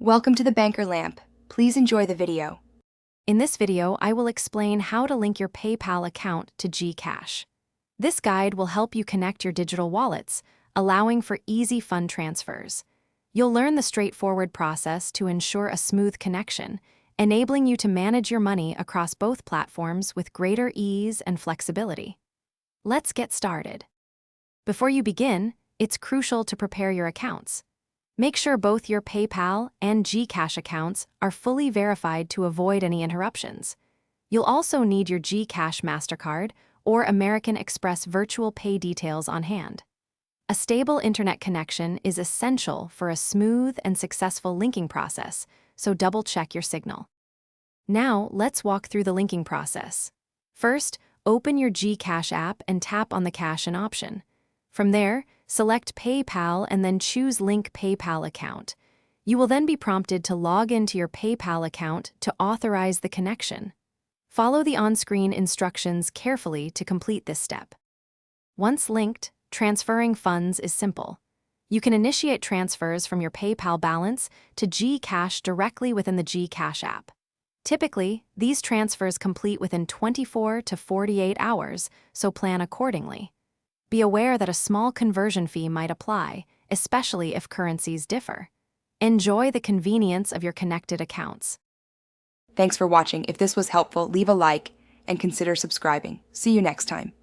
Welcome to the Banker Lamp. Please enjoy the video. In this video, I will explain how to link your PayPal account to GCash. This guide will help you connect your digital wallets, allowing for easy fund transfers. You'll learn the straightforward process to ensure a smooth connection, enabling you to manage your money across both platforms with greater ease and flexibility. Let's get started. Before you begin, it's crucial to prepare your accounts. Make sure both your PayPal and GCash accounts are fully verified to avoid any interruptions. You'll also need your GCash MasterCard or American Express virtual pay details on hand. A stable internet connection is essential for a smooth and successful linking process, so double-check your signal. Now, let's walk through the linking process. First, open your GCash app and tap on the Cash In option. From there, select PayPal and then choose Link PayPal account. You will then be prompted to log into your PayPal account to authorize the connection. Follow the on-screen instructions carefully to complete this step. Once linked, transferring funds is simple. You can initiate transfers from your PayPal balance to GCash directly within the GCash app. Typically, these transfers complete within 24 to 48 hours, so plan accordingly. Be aware that a small conversion fee might apply, especially if currencies differ. Enjoy the convenience of your connected accounts. Thanks for watching. If this was helpful, leave a like and consider subscribing. See you next time.